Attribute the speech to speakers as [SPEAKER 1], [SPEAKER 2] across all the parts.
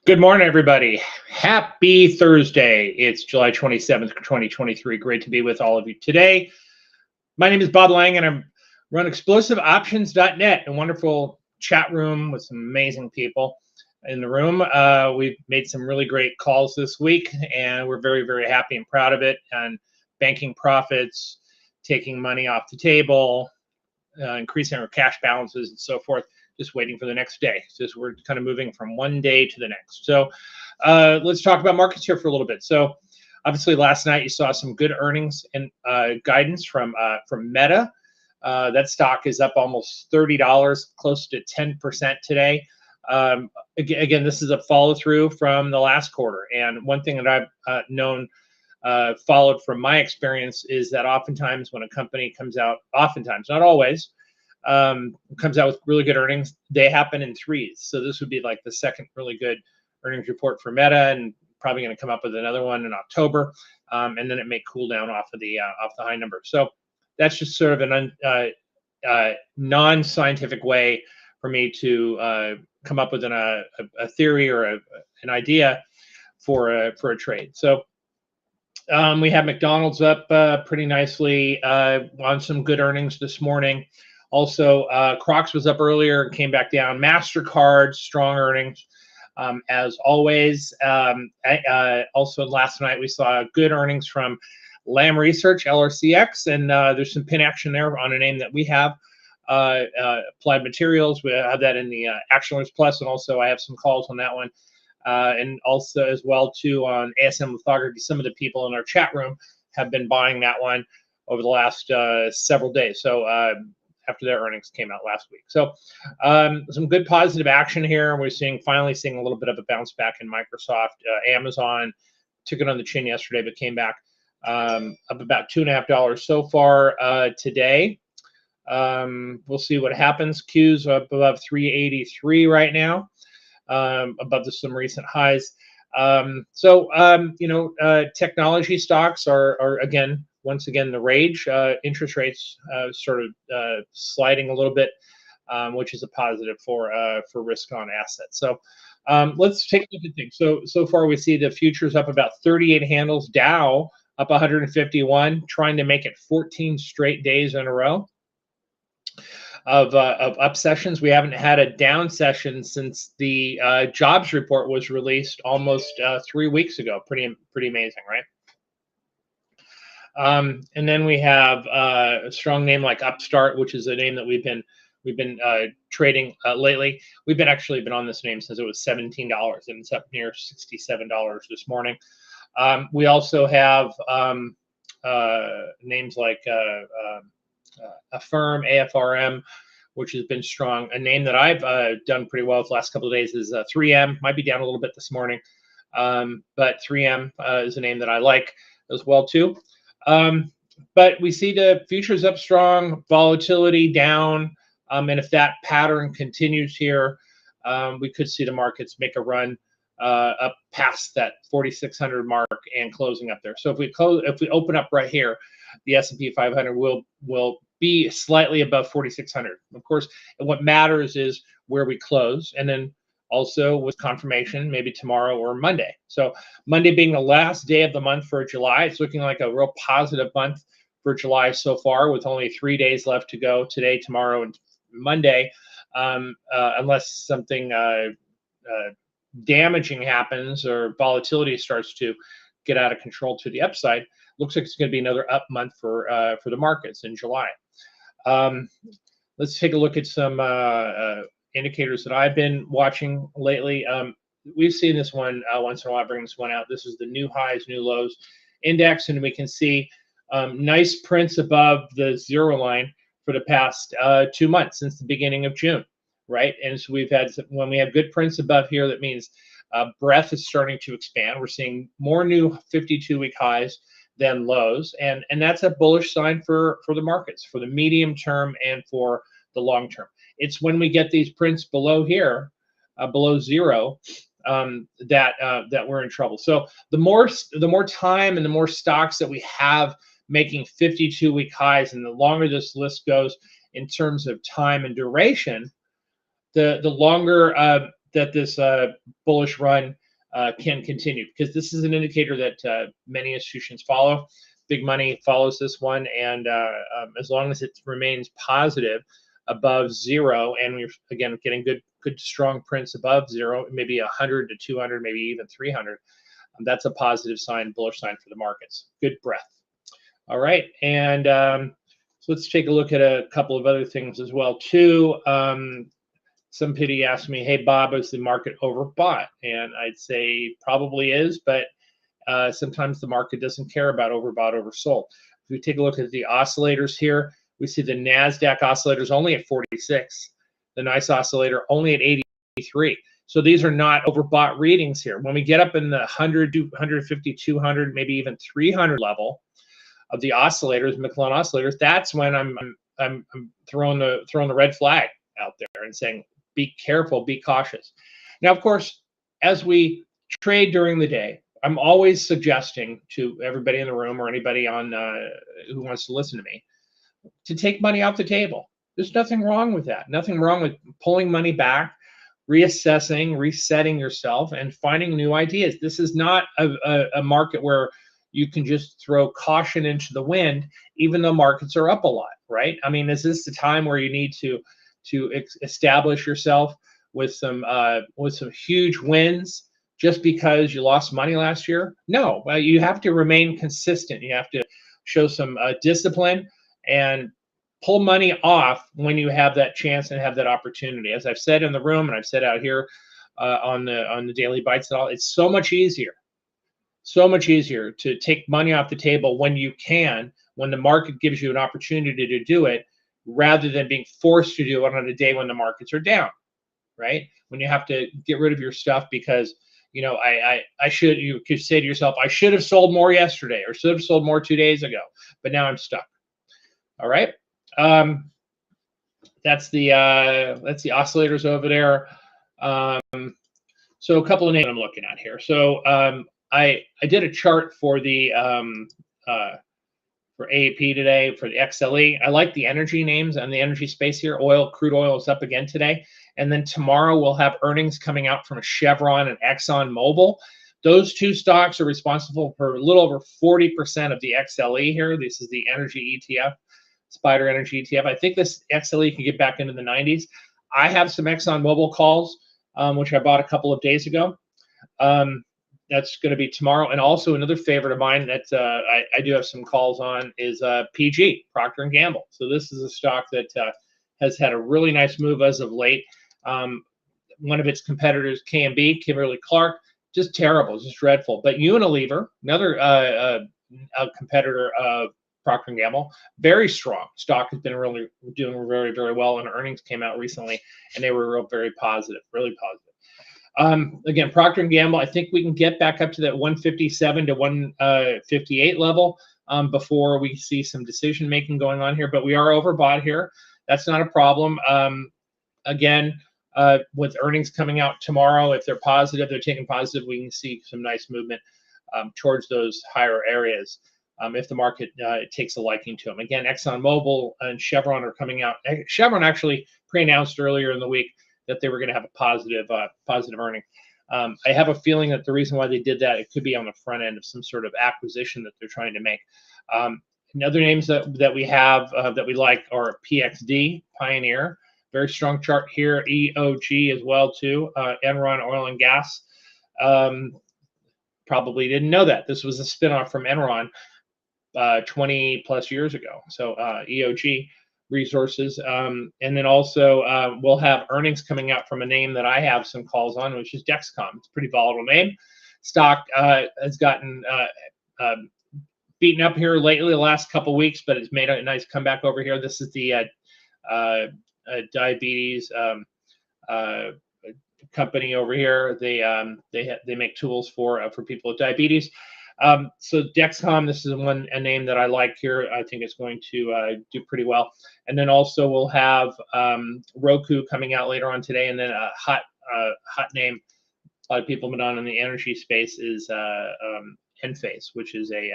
[SPEAKER 1] Good morning, everybody. Happy Thursday. It's July 27th, 2023. Great to be with all of you today. My name is Bob Lang, and I run explosiveoptions.net, a wonderful chat room with some amazing people in the room. We've made some really great calls this week, and we're very, very happy and proud of it. And banking profits, taking money off the table, increasing our cash balances, and so forth. Just waiting for the next day. Just we're kind of moving from one day to the next. So let's talk about markets here for a little bit. So obviously last night you saw some good earnings and guidance from Meta. That stock is up almost $30, close to 10% today. Again, this is a follow through from the last quarter. And one thing that I've known followed from my experience is that oftentimes when a company comes out, oftentimes, not always, comes out with really good earnings, they happen in threes. So this would be like the second really good earnings report for Meta, and probably going to come up with another one in October, and then it may cool down off the high number. So that's just sort of an non-scientific way for me to come up with a theory or an idea for a trade. So we have McDonald's up pretty nicely on some good earnings this morning. Also, Crocs was up earlier and came back down. MasterCard, strong earnings, as always. Also, last night we saw good earnings from Lam Research, LRCX, and there's some pin action there on a name that we have, Applied Materials. We have that in the Action Alerts Plus, and also I have some calls on that one. And also as well, too, on ASM Lithography. Some of the people in our chat room have been buying that one over the last several days. So after their earnings came out last week. So some good positive action here. We're finally seeing a little bit of a bounce back in Microsoft. Amazon took it on the chin yesterday, but came back up about $2.50 so far today. We'll see what happens. Q's up above 383 right now, above some recent highs. Technology stocks are again, once again, the rage. Interest rates sort of sliding a little bit, which is a positive for risk on assets. So let's take a look at things. So far we see the futures up about 38 handles. Dow up 151, trying to make it 14 straight days in a row of up sessions. We haven't had a down session since the jobs report was released almost 3 weeks ago. Pretty amazing, right? And then we have a strong name like Upstart, which is a name that we've been trading lately. We've actually been on this name since it was $17, and it's up near $67 this morning. We also have names like Affirm, AFRM, which has been strong. A name that I've done pretty well the last couple of days is 3M. Might be down a little bit this morning, but 3M is a name that I like as well too. But we see the futures up strong, volatility down, and if that pattern continues here, we could see the markets make a run up past that 4,600 mark and closing up there. So if we open up right here, the S&P 500 will be slightly above 4,600. Of course, and what matters is where we close, and then also with confirmation, maybe tomorrow or Monday. So Monday being the last day of the month for July, it's looking like a real positive month for July so far, with only 3 days left to go: today, tomorrow, and Monday, unless something damaging happens or volatility starts to get out of control to the upside. Looks like it's going to be another up month for the markets in July. Let's take a look at some indicators that I've been watching lately. We've seen this one once in a while. I bring this one out. This is the new highs, new lows index, and we can see nice prints above the zero line for the past 2 months since the beginning of June, right? And so we've had, when we have good prints above here, that means breadth is starting to expand. We're seeing more new 52-week highs than lows, and that's a bullish sign for the markets, for the medium term and for the long term. It's when we get these prints below here, below zero, that we're in trouble. So the more time and the more stocks that we have making 52-week highs, and the longer this list goes, in terms of time and duration, the longer that this bullish run can continue, because this is an indicator that many institutions follow. Big money follows this one, and as long as it remains positive above zero, and we're again getting good strong prints above zero, maybe 100 to 200, maybe even 300, that's a positive sign, bullish sign for the markets. Good breath. All right, and so let's take a look at a couple of other things as well too. Some pity asked me, hey Bob, is the market overbought? And I'd say probably is, but sometimes the market doesn't care about overbought, oversold. If we take a look at the oscillators here, we see the NASDAQ oscillators only at 46, the NYHL oscillator only at 83. So these are not overbought readings here. When we get up in the 100 to 150, 200, maybe even 300 level of the oscillators, Maclellan oscillators, that's when I'm throwing the red flag out there and saying, be careful, be cautious. Now, of course, as we trade during the day, I'm always suggesting to everybody in the room or anybody on who wants to listen to me to take money off the table. There's nothing wrong with that. Nothing wrong with pulling money back, reassessing, resetting yourself, and finding new ideas. This is not a market where you can just throw caution into the wind, even though markets are up a lot, right? I mean, is this the time where you need to establish yourself with some huge wins just because you lost money last year? No, you have to remain consistent. You have to show some discipline and pull money off when you have that chance and have that opportunity. As I've said in the room and I've said out here on the daily bites and all, it's so much easier to take money off the table when you can, when the market gives you an opportunity to do it, rather than being forced to do it on a day when the markets are down, right? When you have to get rid of your stuff because, you could say to yourself, I should have sold more yesterday or should have sold more 2 days ago, but now I'm stuck. All right. That's the oscillators over there. So a couple of names I'm looking at here. So I did a chart for the for AAP today for the XLE. I like the energy names and the energy space here. Crude oil is up again today. And then tomorrow we'll have earnings coming out from Chevron and ExxonMobil. Those two stocks are responsible for a little over 40% of the XLE here. This is the energy ETF, Spider Energy ETF. I think this XLE can get back into the 90s. I have some ExxonMobil calls, which I bought a couple of days ago. That's going to be tomorrow. And also another favorite of mine that I do have some calls on is PG, Procter & Gamble. So this is a stock that has had a really nice move as of late. One of its competitors, K&B, Kimberly-Clark, just terrible, just dreadful. But Unilever, another competitor of Procter & Gamble, very strong. Stock has been really doing very, very well, and earnings came out recently, and they were very positive, really positive. Again, Procter & Gamble, I think we can get back up to that 157 to 158 level before we see some decision making going on here, but we are overbought here. That's not a problem. Again, with earnings coming out tomorrow, if they're positive, they're taking positive, we can see some nice movement towards those higher areas if the market takes a liking to them. Again, ExxonMobil and Chevron are coming out. Chevron actually pre-announced earlier in the week that they were going to have a positive earning. I have a feeling that the reason why they did that, it could be on the front end of some sort of acquisition that they're trying to make. And other names that we have that we like are PXD, Pioneer, very strong chart here. EOG as well too. Enron Oil and Gas. Probably didn't know that this was a spinoff from Enron 20 plus years ago. So EOG Resources, and then also we'll have earnings coming out from a name that I have some calls on, which is DXCM. It's a pretty volatile name. Stock has gotten beaten up here lately, the last couple of weeks, but it's made a nice comeback over here. This is the diabetes company over here. They make tools for people with diabetes. So DXCM, this is a name that I like here. I think it's going to do pretty well. And then also we'll have Roku coming out later on today. And then a hot name a lot of people have been on in the energy space is Enphase, which is a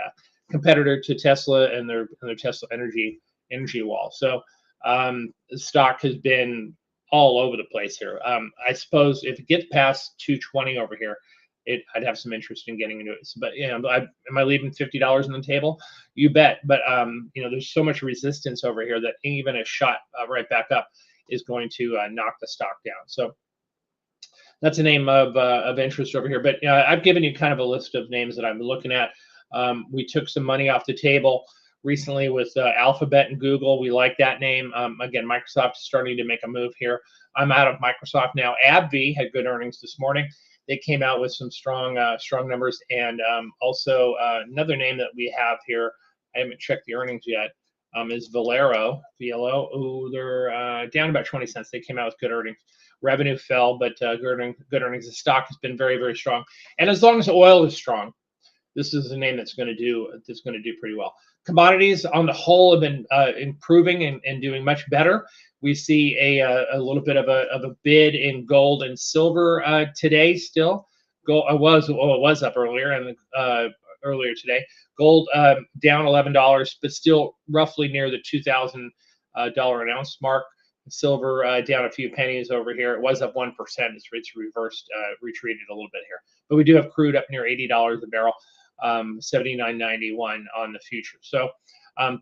[SPEAKER 1] competitor to Tesla and their Tesla energy wall. So The stock has been all over the place here. I suppose if it gets past 220 over here, I'd have some interest in getting into it. But am I leaving $50 on the table? You bet. But there's so much resistance over here that even a shot right back up is going to knock the stock down. So that's a name of interest over here. But I've given you kind of a list of names that I'm looking at. We took some money off the table recently with Alphabet and Google. We like that name. Again, Microsoft is starting to make a move here. I'm out of Microsoft now. AbbVie had good earnings this morning. They came out with some strong numbers. And also another name that we have here, I haven't checked the earnings yet, is Valero. VLO. They're down about 20 cents. They came out with good earnings. Revenue fell, but good earnings. The stock has been very, very strong. And as long as oil is strong, this is a name that's going to do pretty well. Commodities on the whole have been improving and doing much better. We see a little bit of a bid in gold and silver today. Still, gold it was up earlier and earlier today. Gold down $11, but still roughly near the $2,000 an ounce mark. Silver down a few pennies over here. It was up 1%. It's reversed, retreated a little bit here. But we do have crude up near $80 a barrel, 79.91 on the future. So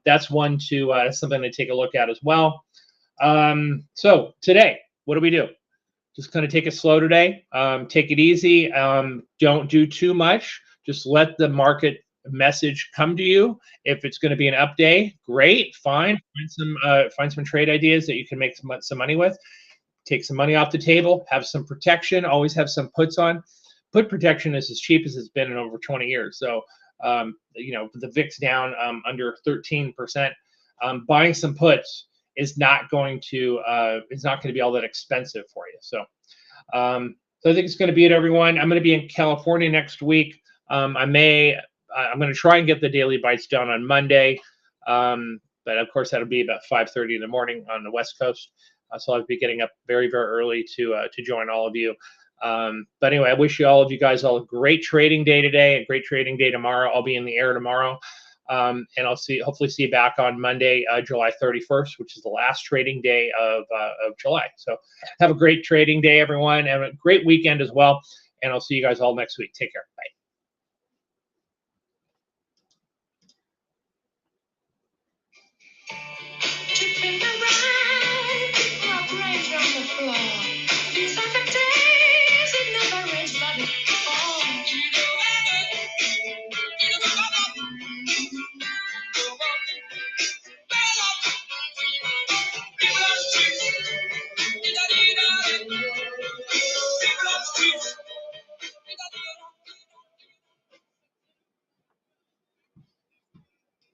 [SPEAKER 1] that's one to something to take a look at as well. So today, what do we do? Just kind of take it slow today. Take it easy. Don't do too much. Just let the message come to you. If it's going to be an up day, great, fine. Find some trade ideas that you can make some money with. Take some money off the table. Have some protection. Always have some puts on. Put protection is as cheap as it's been in over 20 years. So the VIX down under 13%. Buying some puts is not going to be all that expensive for you. So I think it's going to be it, everyone. I'm going to be in California next week. I'm going to try and get the daily bites done on Monday, but of course that'll be about 5:30 in the morning on the West Coast. So I'll be getting up very, very early to join all of you. But anyway, I wish all of you guys all a great trading day today, a great trading day tomorrow. I'll be in the air tomorrow, and I'll hopefully see you back on Monday, July 31st, which is the last trading day of July. So have a great trading day, everyone, and a great weekend as well. And I'll see you guys all next week. Take care. Bye.